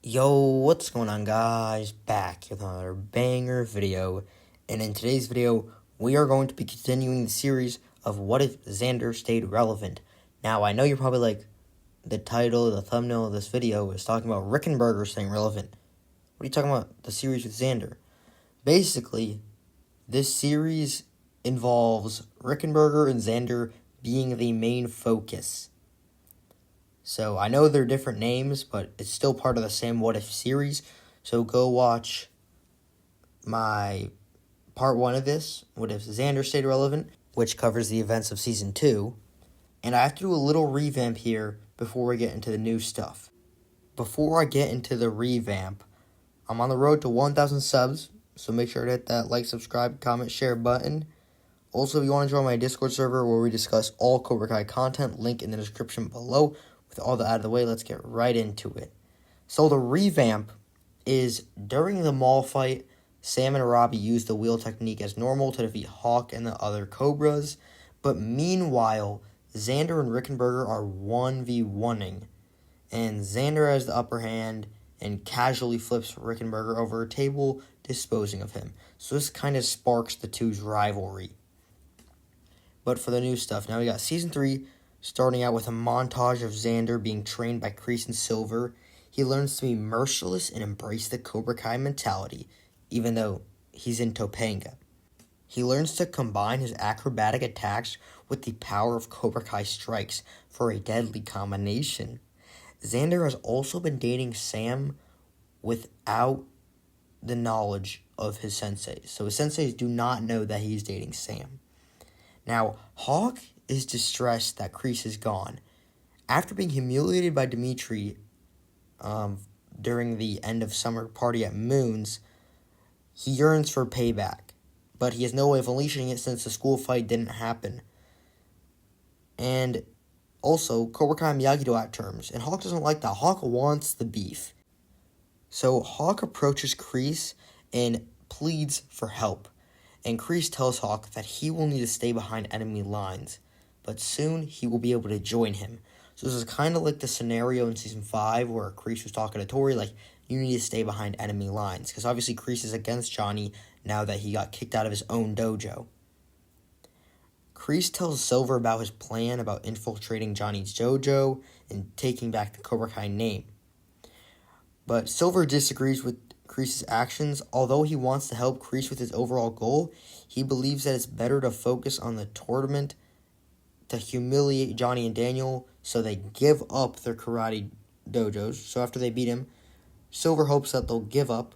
Yo, what's going on, guys? Back with another banger video. And in today's video, we are going to be continuing the series of What If Xander Stayed Relevant. Now, I know you're probably like, the title, the thumbnail of this video is talking about Rickenburger staying relevant. What are you talking about? The series with Xander. Basically, this series involves Rickenburger and Xander being the main focus. So I know they're different names, but it's still part of the same What If series. So go watch my part 1 of this, What If Xander Stayed Relevant, which covers the events of Season 2. And I have to do a little revamp here before we get into the new stuff. Before I get into the revamp, I'm on the road to 1,000 subs, so make sure to hit that like, subscribe, comment, share button. Also, if you want to join my Discord server where we discuss all Cobra Kai content, link in the description below. With all that out of the way, let's get right into it. So the revamp is during the mall fight, Sam and Robbie use the wheel technique as normal to defeat Hawk and the other Cobras. But meanwhile, Xander and Rickenburger are 1v1ing. And Xander has the upper hand and casually flips Rickenburger over a table, disposing of him. So this kind of sparks the two's rivalry. But for the new stuff, now we got Season 3, starting out with a montage of Xander being trained by Kreese and Silver. He learns to be merciless and embrace the Cobra Kai mentality, even though he's in Topanga. He learns to combine his acrobatic attacks with the power of Cobra Kai strikes for a deadly combination. Xander has also been dating Sam without the knowledge of his senseis. So his senseis do not know that he's dating Sam. Now, Hawk is distressed that Kreese is gone. After being humiliated by Dimitri during the end of summer party at Moon's, he yearns for payback, but he has no way of unleashing it since the school fight didn't happen. And also, Cobra Kai and Miyagi-Do at terms, and Hawk doesn't like that. Hawk wants the beef. So Hawk approaches Kreese and pleads for help. And Kreese tells Hawk that he will need to stay behind enemy lines, but soon he will be able to join him. So this is kind of like the scenario in Season 5 where Kreese was talking to Tori, like, you need to stay behind enemy lines. Because obviously Kreese is against Johnny now that he got kicked out of his own dojo. Kreese tells Silver about his plan about infiltrating Johnny's dojo and taking back the Cobra Kai name. But Silver disagrees with Kreese's actions. Although he wants to help Kreese with his overall goal, he believes that it's better to focus on the tournament to humiliate Johnny and Daniel so they give up their karate dojos. So after they beat him, Silver hopes that they'll give up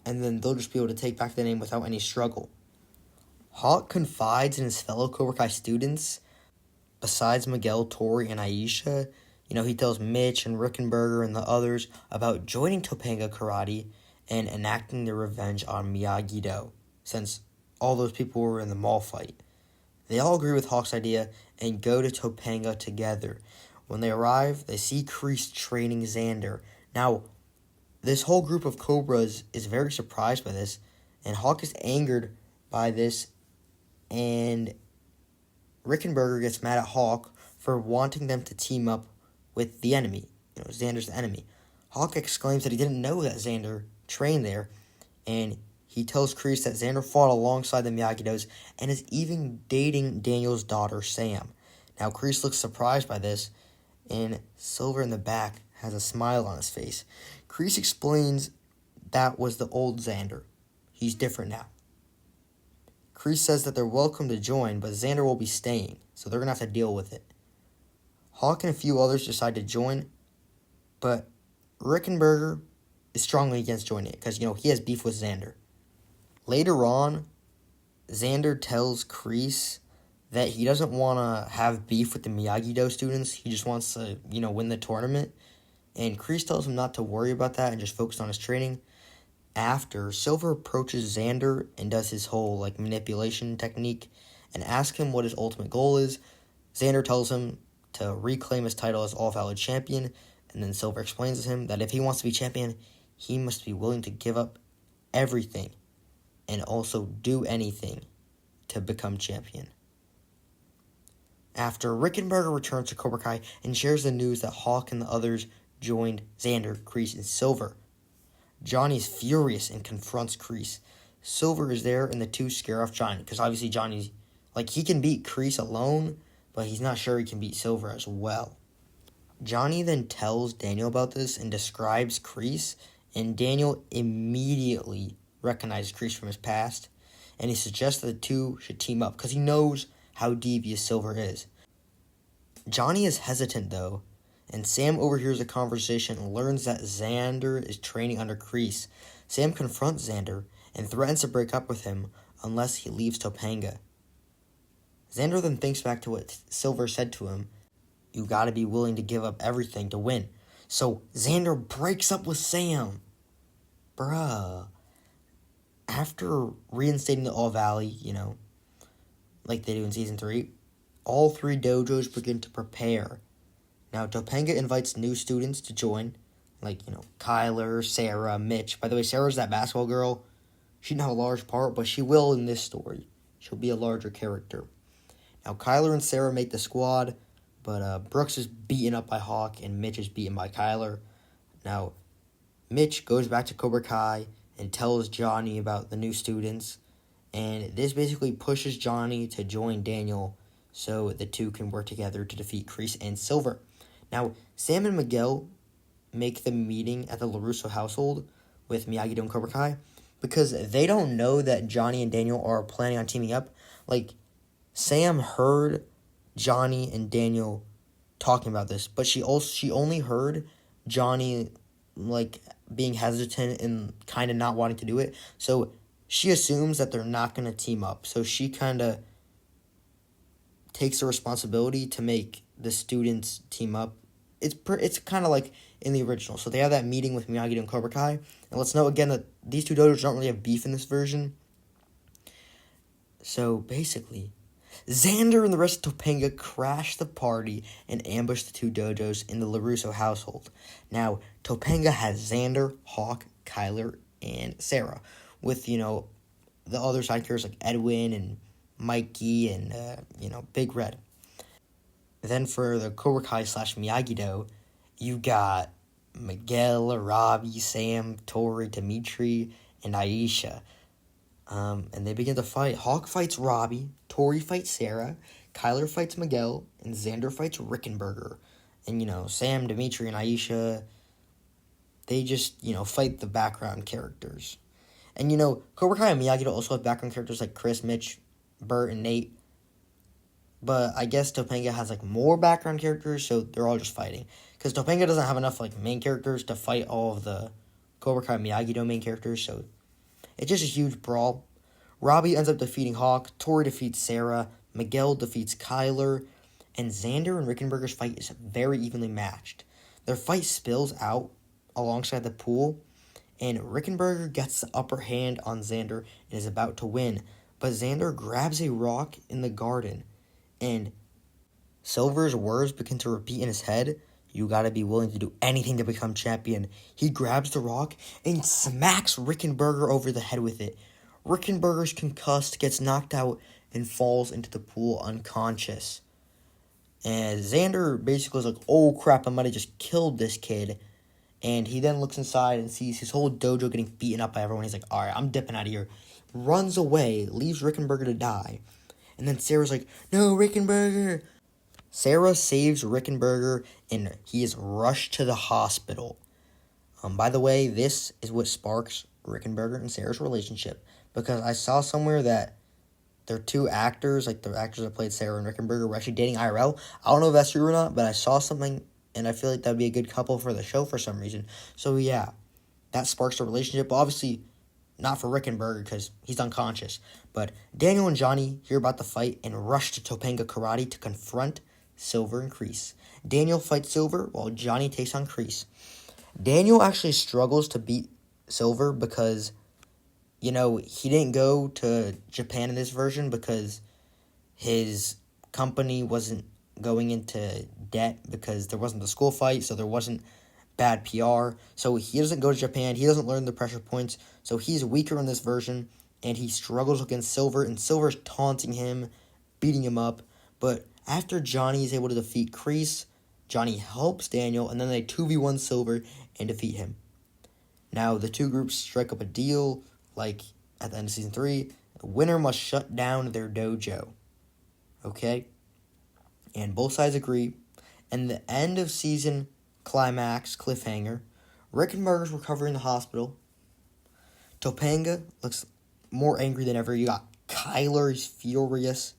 and then they'll just be able to take back the name without any struggle. Hawk confides in his fellow Cobra Kai students. Besides Miguel, Tori, and Aisha, he tells Mitch and Rickenburger and the others about joining Topanga Karate and enacting their revenge on Miyagi-Do, since all those people were in the mall fight. They all agree with Hawk's idea and go to Topanga together. When they arrive, they see Kreese training Xander. Now, this whole group of Cobras is very surprised by this, and Hawk is angered by this, and Rickenburger gets mad at Hawk for wanting them to team up with the enemy. Xander's the enemy. Hawk exclaims that he didn't know that Xander trained there, and he tells Kreese that Xander fought alongside the Miyagi-Dos and is even dating Daniel's daughter, Sam. Now, Kreese looks surprised by this, and Silver in the back has a smile on his face. Kreese explains that was the old Xander. He's different now. Kreese says that they're welcome to join, but Xander will be staying, so they're going to have to deal with it. Hawk and a few others decide to join, but Rickenburger is strongly against joining it because, he has beef with Xander. Later on, Xander tells Kreese that he doesn't want to have beef with the Miyagi-Do students. He just wants to, win the tournament. And Kreese tells him not to worry about that and just focus on his training. After, Silver approaches Xander and does his whole, manipulation technique and asks him what his ultimate goal is. Xander tells him to reclaim his title as All-Valley Champion, and then Silver explains to him that if he wants to be champion, he must be willing to give up everything and also do anything to become champion. After, Rickenburger returns to Cobra Kai and shares the news that Hawk and the others joined Xander, Kreese, and Silver. Johnny's furious and confronts Kreese. Silver is there, and the two scare off Johnny, because obviously Johnny's, he can beat Kreese alone, but he's not sure he can beat Silver as well. Johnny then tells Daniel about this and describes Kreese, and Daniel immediately recognizes Kreese from his past, and he suggests that the two should team up, because he knows how devious Silver is. Johnny is hesitant, though, and Sam overhears the conversation and learns that Xander is training under Kreese. Sam confronts Xander and threatens to break up with him unless he leaves Topanga. Xander then thinks back to what Silver said to him, "You gotta be willing to give up everything to win." So Xander breaks up with Sam. Bruh. After reinstating the All Valley, like they do in Season 3, all three dojos begin to prepare. Now, Topanga invites new students to join, Kyler, Sarah, Mitch. By the way, Sarah's that basketball girl. She didn't have a large part, but she will in this story. She'll be a larger character. Now, Kyler and Sarah make the squad, but Brooks is beaten up by Hawk, and Mitch is beaten by Kyler. Now, Mitch goes back to Cobra Kai and tells Johnny about the new students, and this basically pushes Johnny to join Daniel so the two can work together to defeat Kreese and Silver. Now, Sam and Miguel make the meeting at the Laruso household with Miyagi-Do and Cobra Kai because they don't know that Johnny and Daniel are planning on teaming up. Sam heard Johnny and Daniel talking about this, but she only heard Johnny, being hesitant and kind of not wanting to do it. So she assumes that they're not going to team up. So she kind of takes the responsibility to make the students team up. It's kind of like in the original. So they have that meeting with Miyagi-Do and Cobra Kai. And let's note again that these two dojos don't really have beef in this version. So basically, Xander and the rest of Topanga crash the party and ambush the two dojos in the Laruso household. Now, Topanga has Xander, Hawk, Kyler, and Sarah, with, the other side characters like Edwin and Mikey and, Big Red. Then for the Cobra Kai / Miyagi-Do, you got Miguel, Robbie, Sam, Tori, Dimitri, and Aisha. And they begin to fight. Hawk fights Robbie, Tori fights Sarah, Kyler fights Miguel, and Xander fights Rickenburger. And, Sam, Dimitri, and Aisha, they just, fight the background characters. And, Cobra Kai and Miyagi-Do also have background characters like Chris, Mitch, Bert, and Nate. But I guess Topanga has, more background characters, so they're all just fighting. Because Topanga doesn't have enough, main characters to fight all of the Cobra Kai and Miyagi-Do main characters, so it's just a huge brawl. Robbie ends up defeating Hawk, Tori defeats Sarah, Miguel defeats Kyler, and Xander and Rickenberger's fight is very evenly matched. Their fight spills out alongside the pool, and Rickenberger gets the upper hand on Xander and is about to win. But Xander grabs a rock in the garden, and Silver's words begin to repeat in his head. "You gotta be willing to do anything to become champion." He grabs the rock and smacks Rickenberger over the head with it. Rickenberger's concussed, gets knocked out, and falls into the pool unconscious. And Xander basically is like, "Oh crap, I might have just killed this kid." And he then looks inside and sees his whole dojo getting beaten up by everyone. He's like, "Alright, I'm dipping out of here." Runs away, leaves Rickenberger to die. And then Sarah's like, "No, Rickenberger." Sarah saves Rickenberger, and he is rushed to the hospital. By the way, this is what sparks Rickenberger and Sarah's relationship, because I saw somewhere that their two actors, the actors that played Sarah and Rickenberger, were actually dating IRL. I don't know if that's true or not, but I saw something, and I feel like that'd be a good couple for the show for some reason. So yeah, that sparks the relationship. But obviously, not for Rickenberger, because he's unconscious. But Daniel and Johnny hear about the fight and rush to Topanga Karate to confront Silver and Kreese. Daniel fights Silver while Johnny takes on Kreese. Daniel actually struggles to beat Silver because, he didn't go to Japan in this version because his company wasn't going into debt because there wasn't the school fight, so there wasn't bad PR. So he doesn't go to Japan. He doesn't learn the pressure points. So he's weaker in this version, and he struggles against Silver, and Silver's taunting him, beating him up. But after Johnny is able to defeat Kreese, Johnny helps Daniel, and then they 2v1 Silver and defeat him. Now, the two groups strike up a deal, like at the end of Season 3. The winner must shut down their dojo. Okay? And both sides agree. And the end of season climax, cliffhanger, Rickenburger's recovering in the hospital. Topanga looks more angry than ever. You got Kyler's furious.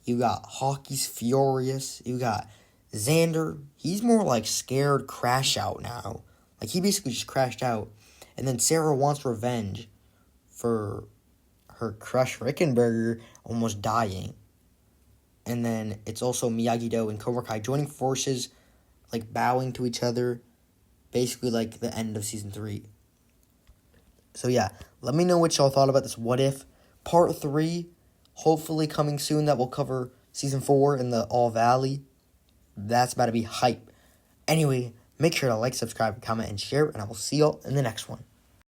You got Hockey's furious. You got Xander. He's more like scared crash out now. Like, he basically just crashed out. And then Sarah wants revenge for her crush Rickenburger almost dying. And then it's also Miyagi-Do and Cobra Kai joining forces, like bowing to each other. Basically like the end of Season 3. So yeah, let me know what y'all thought about this What If. Part 3, hopefully coming soon, that will cover Season 4 in the All Valley. That's about to be hype. Anyway, make sure to like, subscribe, comment, and share, and I will see y'all in the next one.